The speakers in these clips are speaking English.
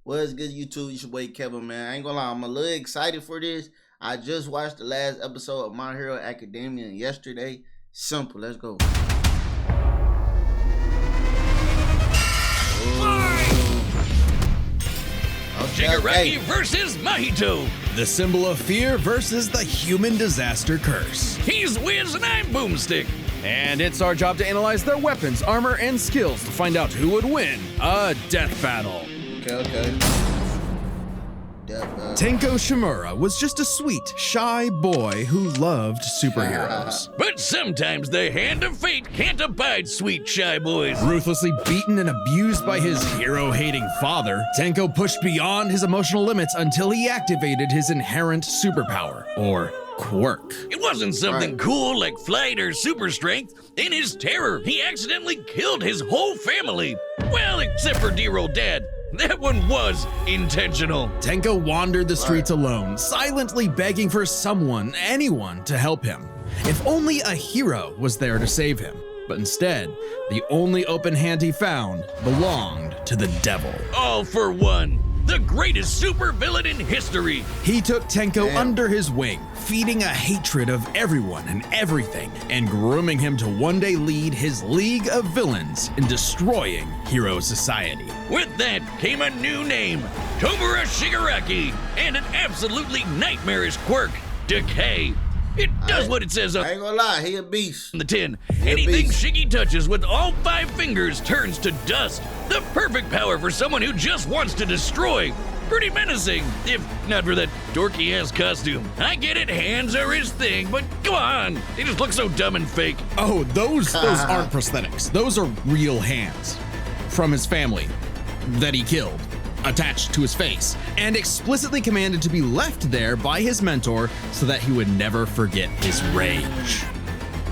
What's good, YouTube? It's your boy Kevin, man. I ain't gonna lie, I'm a little excited for this. I just watched the last episode of My Hero Academia yesterday. Simple, let's go. Shigaraki versus Mahito. The symbol of fear versus the human disaster curse. He's Wiz and I'm Boomstick. And it's our job to analyze their weapons, armor, and skills to find out who would win a death battle. Okay. Tenko Shimura was just a sweet, shy boy who loved superheroes. But sometimes the hand of fate can't abide sweet shy boys. Ruthlessly beaten and abused by his hero-hating father, Tenko pushed beyond his emotional limits until he activated his inherent superpower, or quirk. It wasn't something cool like flight or super strength. In his terror, he accidentally killed his whole family. Well, except for dear old dad. That one was intentional. Tenko wandered the streets alone, silently begging for someone, anyone, to help him. If only a hero was there to save him. But instead, the only open hand he found belonged to the devil. All for one. The greatest supervillain in history. He took Tenko under his wing, feeding a hatred of everyone and everything, and grooming him to one day lead his league of villains in destroying hero society. With that came a new name, Tomura Shigaraki, and an absolutely nightmarish quirk, Decay. It does what it says on I ain't gonna lie, he a beast. the tin. Anything Shiggy touches with all 5 fingers turns to dust. The perfect power for someone who just wants to destroy. Pretty menacing, if not for that dorky-ass costume. I get it, hands are his thing, but come on, they just look so dumb and fake. Oh, those aren't prosthetics. Those are real hands from his family that he killed, attached to his face, and explicitly commanded to be left there by his mentor so that he would never forget his rage.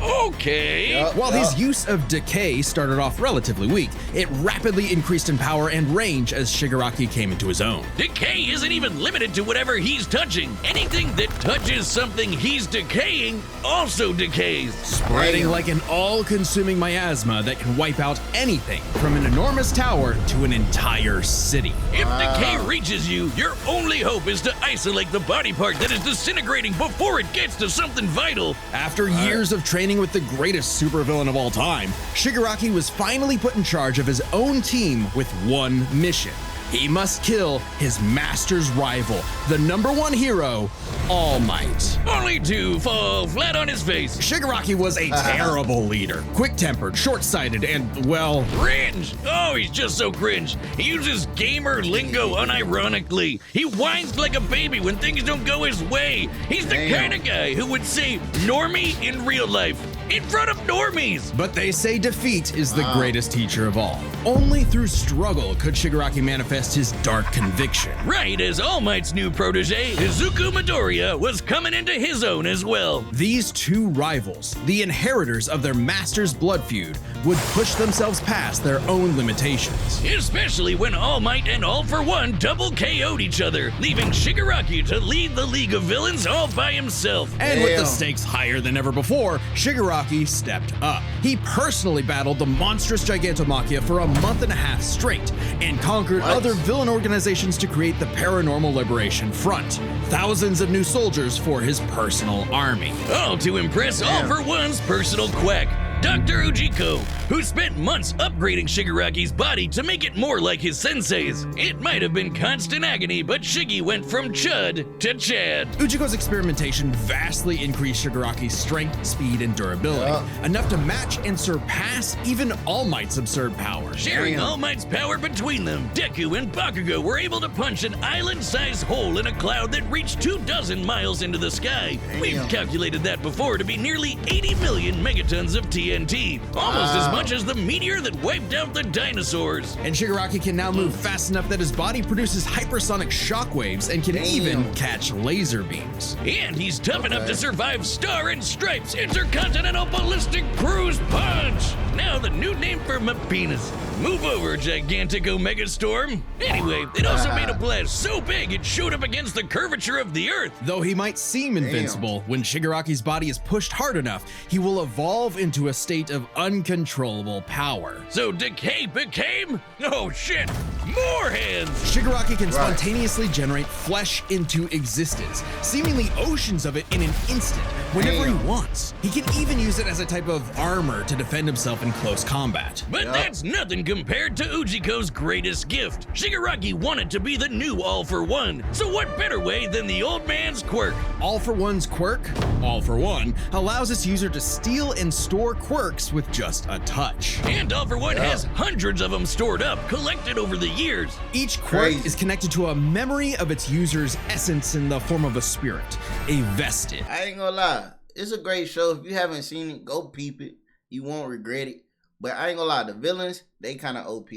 Okay. While his use of Decay started off relatively weak, it rapidly increased in power and range as Shigaraki came into his own. Decay isn't even limited to whatever he's touching. Anything that touches something he's decaying also decays. Spreading like an all-consuming miasma that can wipe out anything from an enormous tower to an entire city. If decay reaches you, your only hope is to isolate the body part that is disintegrating before it gets to something vital. After years of training with the greatest supervillain of all time, Shigaraki was finally put in charge of his own team with one mission. He must kill his master's rival, the #1 hero, All Might. Only to fall flat on his face. Shigaraki was a terrible leader, quick-tempered, short-sighted, and, well... Cringe! Oh, he's just so cringe. He uses gamer lingo unironically. He whines like a baby when things don't go his way. He's the kind of guy who would say normie in real life, in front of normies. But they say defeat is the greatest teacher of all. Only through struggle could Shigaraki manifest his dark conviction. Right as All Might's new protege, Izuku Midoriya, was coming into his own as well. These two rivals, the inheritors of their master's blood feud, would push themselves past their own limitations. Especially when All Might and All for One double KO'd each other, leaving Shigaraki to lead the League of Villains all by himself. And with the stakes higher than ever before, Shigaraki stepped up. He personally battled the monstrous Gigantomachia for a month and a half straight, and conquered other villain organizations to create the Paranormal Liberation Front. Thousands of new soldiers for his personal army. All to impress All for One's personal quack, Dr. Ujiko, who spent months upgrading Shigaraki's body to make it more like his sensei's. It might have been constant agony, but Shiggy went from Chud to Chad. Ujiko's experimentation vastly increased Shigaraki's strength, speed, and durability, enough to match and surpass even All Might's absurd power. Sharing All Might's power between them, Deku and Bakugo were able to punch an island-sized hole in a cloud that reached 24 miles into the sky. We've calculated that before to be nearly 80 million megatons of TNT, almost as much as the meteor that wiped out the dinosaurs. And Shigaraki can now move fast enough that his body produces hypersonic shockwaves and can even catch laser beams. And he's tough enough to survive Star and Stripes' Intercontinental Ballistic Cruise Punch. Now the new name for my penis. Move over, gigantic Omega Storm. Anyway, it also made a blast so big it showed up against the curvature of the Earth. Though he might seem invincible, when Shigaraki's body is pushed hard enough, he will evolve into a state of uncontrollable power. So Decay became? Oh shit! more hands. Shigaraki can spontaneously generate flesh into existence, seemingly oceans of it in an instant, whenever he wants. He can even use it as a type of armor to defend himself in close combat. But that's nothing compared to Ujiko's greatest gift. Shigaraki wanted to be the new All for One, so what better way than the old man's quirk? All for One's quirk, All for One, allows its user to steal and store quirks with just a touch. And All for One has hundreds of them stored up, collected over the years. Each quirk is connected to a memory of its user's essence in the form of a spirit, a vestige. I ain't gonna lie, it's a great show. If you haven't seen it, go peep it. You won't regret it. But I ain't gonna lie, the villains, they kind of OP.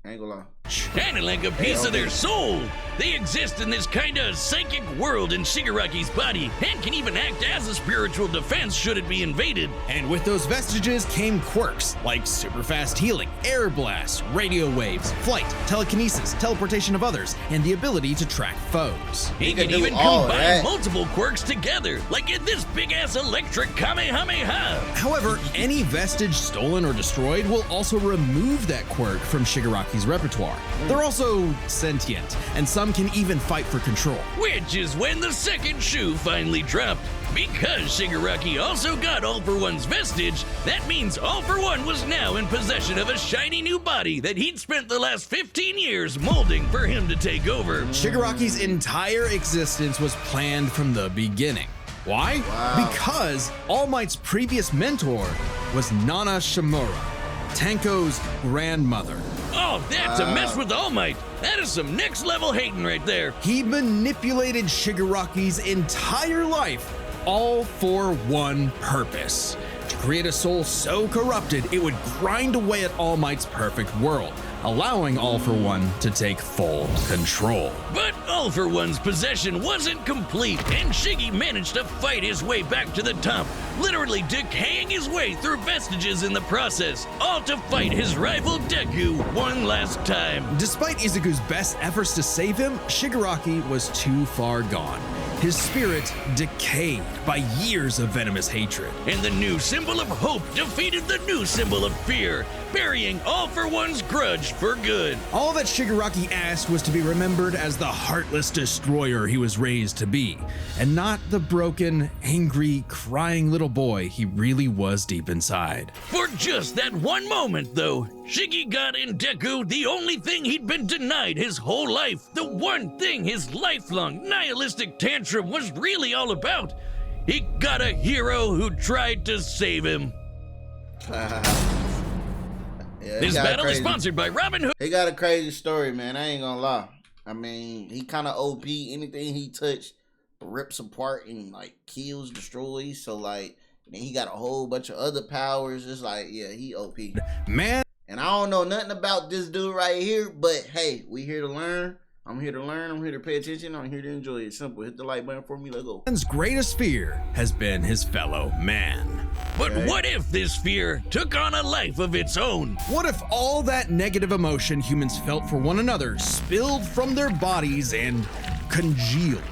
I ain't gonna lie. Kinda like a piece of their soul. They exist in this kinda psychic world in Shigaraki's body and can even act as a spiritual defense should it be invaded. And with those vestiges came quirks like super fast healing, air blast, radio waves, flight, telekinesis, teleportation of others, and the ability to track foes. He can even combine multiple quirks together, like in this big-ass electric Kamehameha. However, any vestige stolen or destroyed will also remove that quirk from Shigaraki's repertoire. They're also sentient, and some can even fight for control. Which is when the second shoe finally dropped. Because Shigaraki also got All for One's vestige, that means All for One was now in possession of a shiny new body that he'd spent the last 15 years molding for him to take over. Shigaraki's entire existence was planned from the beginning. Why? Because All Might's previous mentor was Nana Shimura, Tenko's grandmother. Oh, that's a mess with All Might. That is some next level hating right there. He manipulated Shigaraki's entire life, all for one purpose: to create a soul so corrupted it would grind away at All Might's perfect world, allowing All for One to take full control. But All for One's possession wasn't complete, and Shiggy managed to fight his way back to the top, literally decaying his way through vestiges in the process, all to fight his rival Deku one last time. Despite Izuku's best efforts to save him, Shigaraki was too far gone. His spirit decayed by years of venomous hatred. And the new symbol of hope defeated the new symbol of fear, burying All for One's grudge for good. All that Shigaraki asked was to be remembered as the heartless destroyer he was raised to be, and not the broken, angry, crying little boy he really was deep inside. For just that one moment, though, Shiggy got in Deku the only thing he'd been denied his whole life, the one thing his lifelong nihilistic tantrum was really all about. He got a hero who tried to save him. This battle is sponsored by Robin Hood. He got a crazy story, man. I ain't gonna lie. I mean, he kind of OP. Anything he touched rips apart and like kills, destroys. So like, then he got a whole bunch of other powers. It's like, yeah, he OP. Man. And I don't know nothing about this dude right here, but hey, we here to learn. I'm here to learn. I'm here to pay attention. I'm here to enjoy it. Simple. Hit the like button for me. Let's go. Man's greatest fear has been his fellow man. But what if this fear took on a life of its own? What if all that negative emotion humans felt for one another spilled from their bodies and congealed,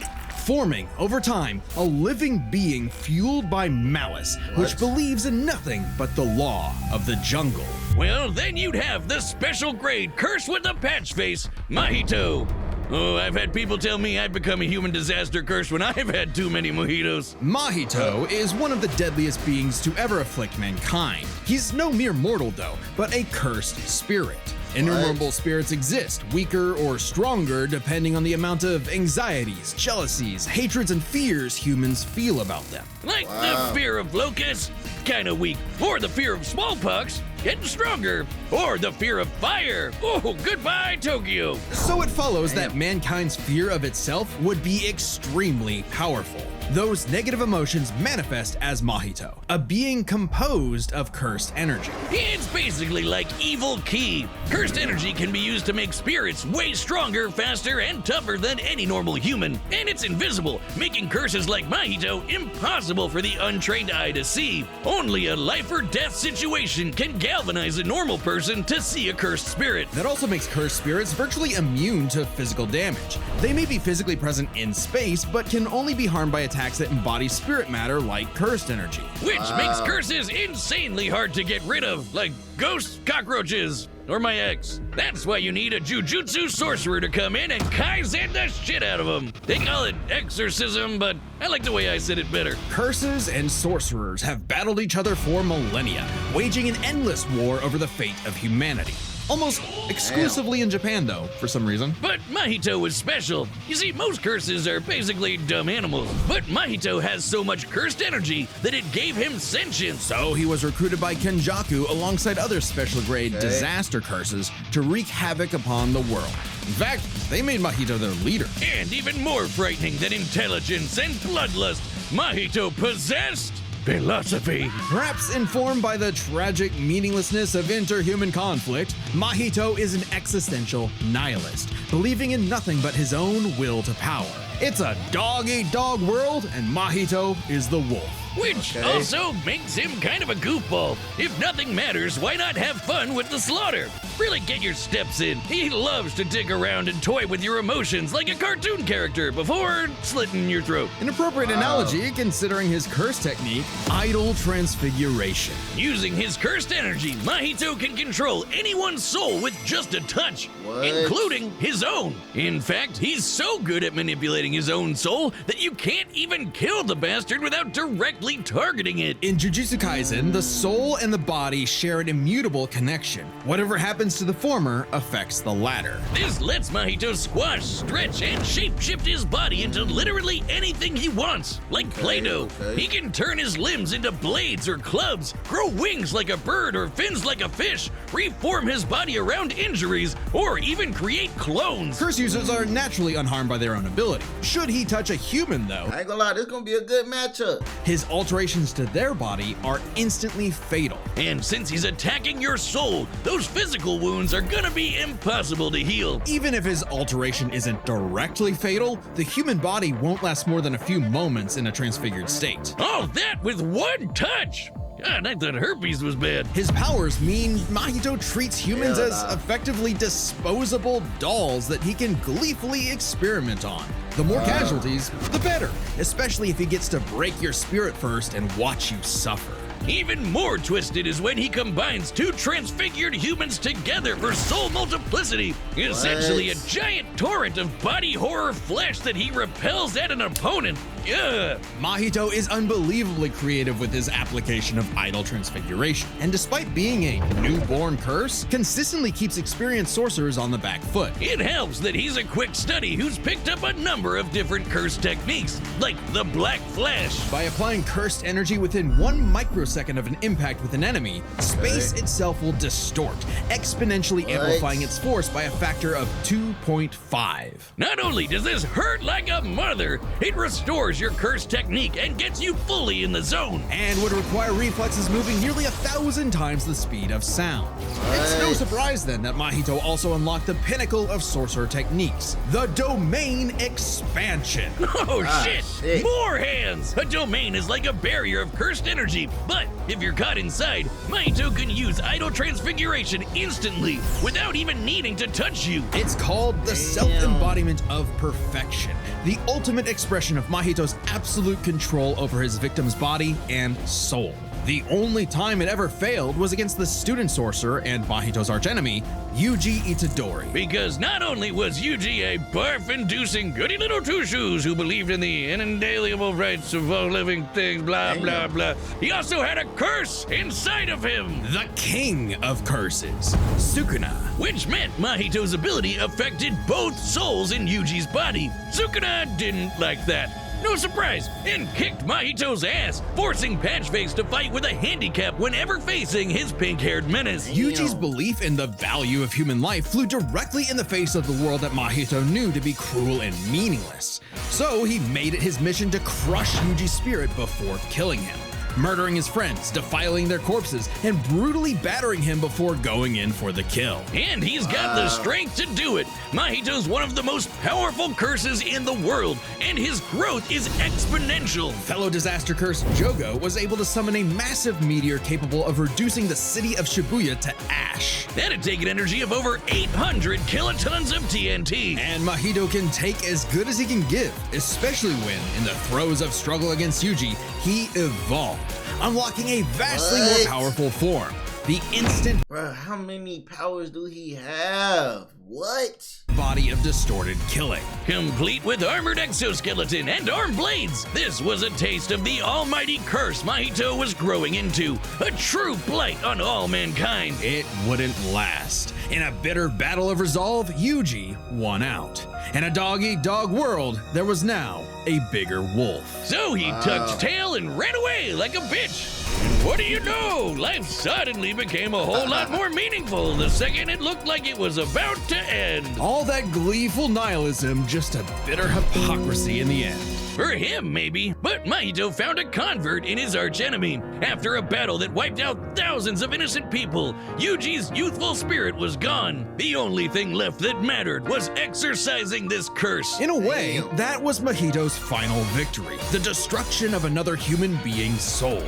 forming, over time, a living being fueled by malice, which believes in nothing but the law of the jungle? Well, then you'd have the special grade curse with the patch face, Mahito. Oh, I've had people tell me I've become a human disaster curse when I've had too many mojitos. Mahito is one of the deadliest beings to ever afflict mankind. He's no mere mortal, though, but a cursed spirit. Innumerable spirits exist, weaker or stronger depending on the amount of anxieties, jealousies, hatreds, and fears humans feel about them. Like the fear of locusts, kinda weak. Or the fear of smallpox, getting stronger. Or the fear of fire. Oh, goodbye, Tokyo. So it follows that mankind's fear of itself would be extremely powerful. Those negative emotions manifest as Mahito, a being composed of cursed energy. It's basically like evil ki. Cursed energy can be used to make spirits way stronger, faster, and tougher than any normal human. And it's invisible, making curses like Mahito impossible for the untrained eye to see. Only a life or death situation can galvanize a normal person to see a cursed spirit. That also makes cursed spirits virtually immune to physical damage. They may be physically present in space, but can only be harmed by attacks that embody spirit matter like cursed energy. Which makes curses insanely hard to get rid of, like ghosts, cockroaches, or my ex. That's why you need a Jujutsu sorcerer to come in and Kaizen the shit out of them. They call it exorcism, but I like the way I said it better. Curses and sorcerers have battled each other for millennia, waging an endless war over the fate of humanity. Almost exclusively in Japan, though, for some reason. But Mahito was special. You see, most curses are basically dumb animals, but Mahito has so much cursed energy that it gave him sentience. So he was recruited by Kenjaku alongside other special grade disaster curses to wreak havoc upon the world. In fact, they made Mahito their leader. And even more frightening than intelligence and bloodlust, Mahito possessed philosophy. Perhaps informed by the tragic meaninglessness of interhuman conflict, Mahito is an existential nihilist, believing in nothing but his own will to power. It's a dog-eat-dog world, and Mahito is the wolf. Which also makes him kind of a goofball. If nothing matters, why not have fun with the slaughter? Really get your steps in. He loves to dig around and toy with your emotions like a cartoon character before slitting your throat. An appropriate analogy considering his curse technique, idle transfiguration. Using his cursed energy, Mahito can control anyone's soul with just a touch, including his own. In fact, he's so good at manipulating his own soul that you can't even kill the bastard without directly targeting it. In Jujutsu Kaisen, the soul and the body share an immutable connection. Whatever happens to the former affects the latter. This lets Mahito squash, stretch, and shape-shift his body into literally anything he wants. Like Play-Doh, he can turn his limbs into blades or clubs, grow wings like a bird or fins like a fish, reform his body around injuries, or even create clones. Curse users are naturally unharmed by their own ability. Should he touch a human, though, I ain't gonna lie, this gonna be a good matchup. his alterations to their body are instantly fatal. And since he's attacking your soul, those physical wounds are gonna be impossible to heal. Even if his alteration isn't directly fatal, the human body won't last more than a few moments in a transfigured state. All that with one touch! God, I thought herpes was bad. His powers mean Mahito treats humans as effectively disposable dolls that he can gleefully experiment on. The more casualties, the better, especially if he gets to break your spirit first and watch you suffer. Even more twisted is when he combines two transfigured humans together for soul multiplicity. Essentially a giant torrent of body horror flesh that he repels at an opponent. Ugh. Mahito is unbelievably creative with his application of idle transfiguration, and despite being a newborn curse, consistently keeps experienced sorcerers on the back foot. It helps that he's a quick study who's picked up a number of different curse techniques, like the Black Flash. By applying cursed energy within 1 microsecond of an impact with an enemy, space itself will distort, exponentially amplifying its force by a factor of 2.5. Not only does this hurt like a mother, it restores your curse technique and gets you fully in the zone. And would require reflexes moving nearly 1,000 times the speed of sound. It's no surprise then that Mahito also unlocked the pinnacle of sorcerer techniques, the domain expansion. Oh shit! More hands! A domain is like a barrier of cursed energy, but if you're caught inside, Mahito can use idle transfiguration instantly without even needing to touch you. It's called the self-embodiment of perfection, the ultimate expression of Mahito's absolute control over his victim's body and soul. The only time it ever failed was against the student sorcerer and Mahito's archenemy, Yuji Itadori. Because not only was Yuji a barf-inducing goody little two-shoes who believed in the inalienable rights of all living things, blah, blah, blah, he also had a curse inside of him. The king of curses, Sukuna. Which meant Mahito's ability affected both souls in Yuji's body. Sukuna didn't like that. No surprise, and kicked Mahito's ass, forcing Patchface to fight with a handicap whenever facing his pink-haired menace. Yuji's belief in the value of human life flew directly in the face of the world that Mahito knew to be cruel and meaningless. So he made it his mission to crush Yuji's spirit before killing him, murdering his friends, defiling their corpses, and brutally battering him before going in for the kill. And he's got the strength to do it. Mahito's one of the most powerful curses in the world, and his growth is exponential. Fellow disaster curse Jogo was able to summon a massive meteor capable of reducing the city of Shibuya to ash. That'd take an energy of over 800 kilotons of TNT. And Mahito can take as good as he can give, especially when, in the throes of struggle against Yuji, he evolved, unlocking a vastly more powerful form. The instant Bruh, how many powers do he have? What? body of distorted killing. Complete with armored exoskeleton and arm blades, this was a taste of the almighty curse Mahito was growing into, a true blight on all mankind. It wouldn't last. In a bitter battle of resolve, Yuji won out. In a dog-eat-dog world, there was now a bigger wolf. So he tucked tail and ran away like a bitch. And what do you know? Life suddenly became a whole lot more meaningful the second it looked like it was about to end. All that gleeful nihilism, just a bitter hypocrisy in the end. For him, maybe, but Mahito found a convert in his archenemy. After a battle that wiped out thousands of innocent people, Yuji's youthful spirit was gone. The only thing left that mattered was exorcising this curse. In a way, that was Mahito's final victory, the destruction of another human being's soul.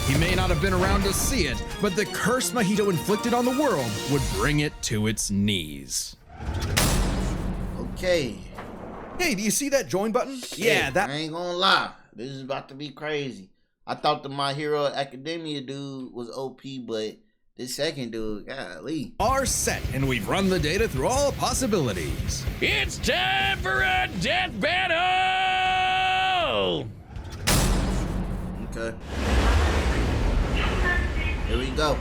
He may not have been around to see it, but the curse Mahito inflicted on the world would bring it to its knees. Okay. Hey, do you see that join button? Yeah, I that... ain't gonna lie. This is about to be crazy. I thought the My Hero Academia dude was OP, but this second dude, golly. are set, and we've run the data through all possibilities. It's time for a death battle! Okay. Here we go.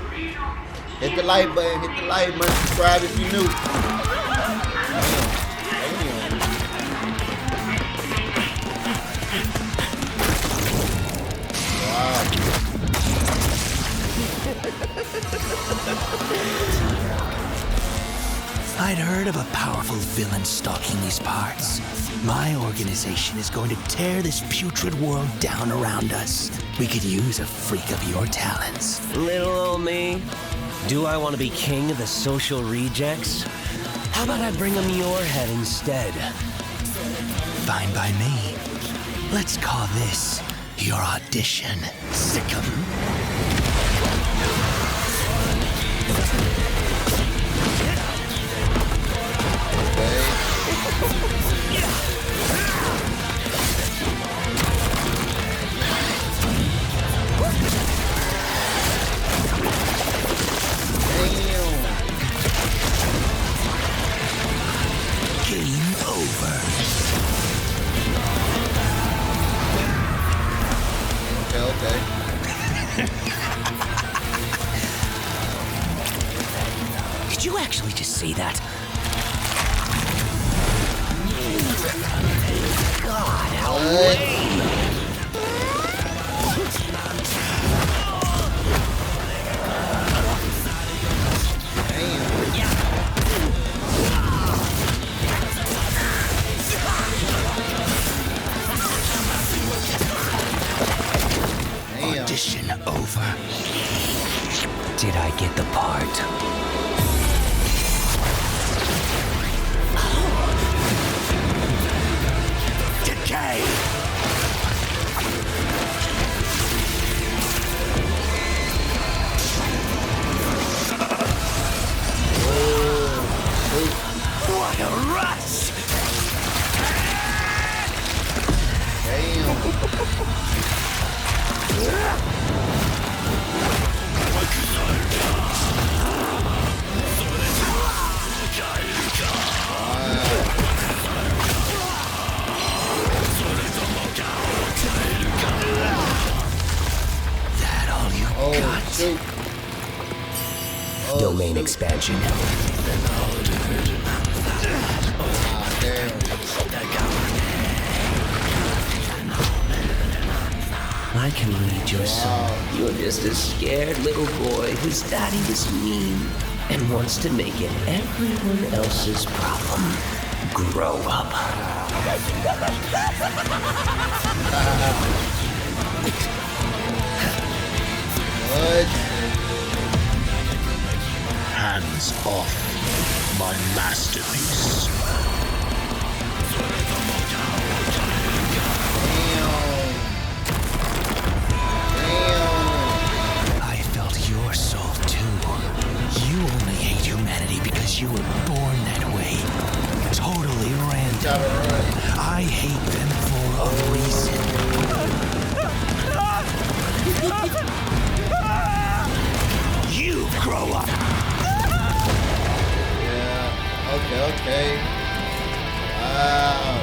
Hit the like button, hit the like button, subscribe if you're new. Wow. I'd heard of a powerful villain stalking these parts. My organization is going to tear this putrid world down around us. We could use a freak of your talents. Little old me. Do I want to be king of the social rejects? How about I bring them your head instead? Fine by me. Let's call this your audition. Sick'em. Game over. Okay. Did you actually just say that? God, how lame! Audition over. Did I get the part? Decay! What a rush! That all you got? Shoot. Domain expansion. Damn. I can read your soul. You're just a scared little boy whose daddy was mean and wants to make it everyone else's problem. Grow up. What? Hands off my masterpiece. I felt your soul too. You only hate humanity because you were born that way. Totally random. I hate them for a reason. You've grown Okay. Wow.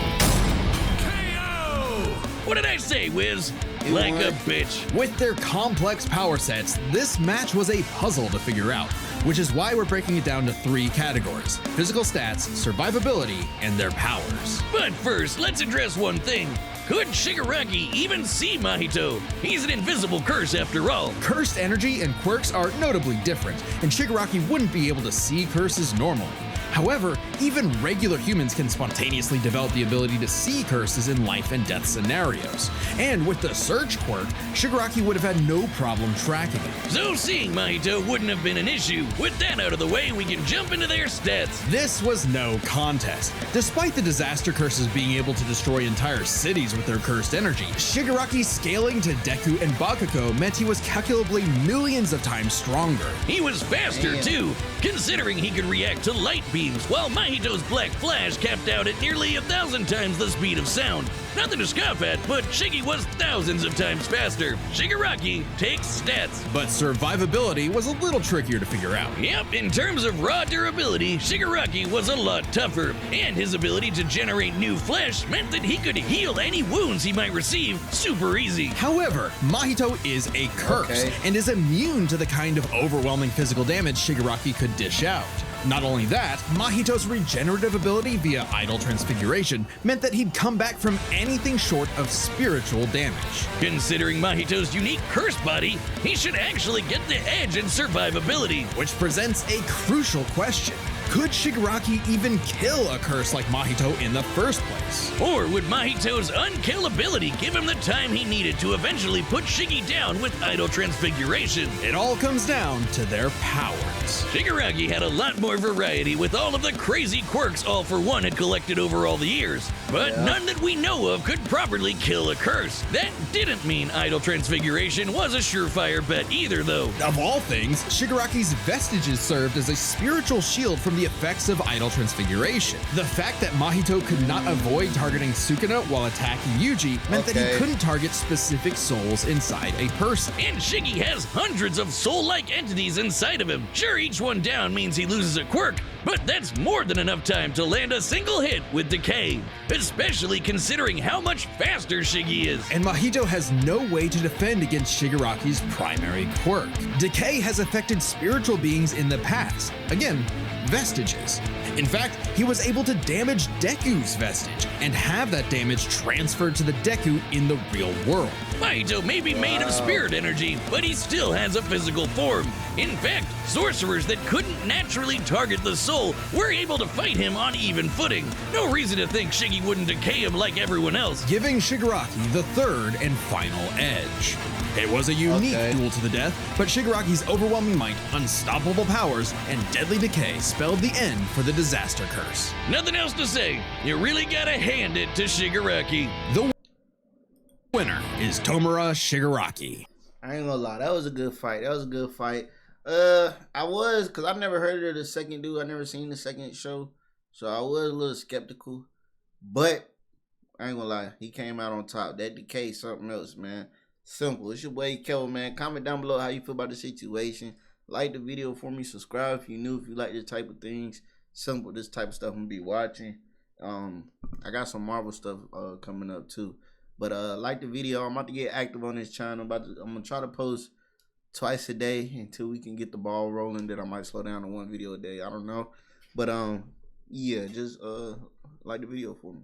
What did I say, Wiz? Like a bitch. With their complex power sets, this match was a puzzle to figure out, which is why we're breaking it down to 3 categories: physical stats, survivability, and their powers. But first, let's address one thing. Could Shigaraki even see Mahito? He's an invisible curse after all. Cursed energy and quirks are notably different, and Shigaraki wouldn't be able to see curses normally. However, even regular humans can spontaneously develop the ability to see curses in life and death scenarios. And with the Search quirk, Shigaraki would have had no problem tracking it. So seeing Mahito wouldn't have been an issue. With that out of the way, we can jump into their stats. This was no contest. Despite the disaster curses being able to destroy entire cities with their cursed energy, Shigaraki scaling to Deku and Bakugo meant he was calculably millions of times stronger. He was faster too, considering he could react to light beams, while Mahito's Black Flash capped out at nearly 1,000 times the speed of sound. Nothing to scoff at, but Shiggy was thousands of times faster. Shigaraki takes stats. But survivability was a little trickier to figure out. Yep, in terms of raw durability, Shigaraki was a lot tougher, and his ability to generate new flesh meant that he could heal any wounds he might receive super easy. However, Mahito is a curse and is immune to the kind of overwhelming physical damage Shigaraki could dish out. Not only that, Mahito's regenerative ability via idle transfiguration meant that he'd come back from anything short of spiritual damage. Considering Mahito's unique curse body, he should actually get the edge in survivability. Which presents a crucial question. Could Shigaraki even kill a curse like Mahito in the first place? Or would Mahito's unkillability give him the time he needed to eventually put Shiggy down with idle transfiguration? It all comes down to their powers. Shigaraki had a lot more variety, with all of the crazy quirks All For One had collected over all the years, but none that we know of could properly kill a curse. That didn't mean idle transfiguration was a surefire bet either, though. Of all things, Shigaraki's vestiges served as a spiritual shield from the effects of idle transfiguration. The fact that Mahito could not avoid targeting Sukuna while attacking Yuji meant that he couldn't target specific souls inside a person. And Shiggy has hundreds of soul-like entities inside of him. Sure, each one down means he loses a quirk, but that's more than enough time to land a single hit with Decay, especially considering how much faster Shiggy is. And Mahito has no way to defend against Shigaraki's primary quirk. Decay has affected spiritual beings in the past. Again, vestiges. In fact, he was able to damage Deku's vestige and have that damage transferred to the Deku in the real world. Mahito may be made of spirit energy, but he still has a physical form. In fact, sorcerers that couldn't naturally target the soul were able to fight him on even footing. No reason to think Shiggy wouldn't decay him like everyone else, giving Shigaraki the third and final edge. It was a unique duel to the death, but Shigaraki's overwhelming might, unstoppable powers, and deadly decay spelled the end for the disaster curse. Nothing else to say. You really gotta hand it to Shigaraki. The winner is Tomura Shigaraki. I ain't gonna lie, that was a good fight. Cause I've never heard of the second dude. I never seen the second show, so I was a little skeptical. But I ain't gonna lie, he came out on top. That Decay something else, man. Simple. It's your boy Kevin, man. Comment down below how you feel about the situation. Like the video for me. Subscribe if you're new. If you like this type of things. Simple. This type of stuff I'm gonna be watching. I got some Marvel stuff coming up too. But like the video. I'm about to get active on this channel. I'm gonna try to post twice a day until we can get the ball rolling. Then I might slow down to one video a day. I don't know. But yeah, just like the video for me.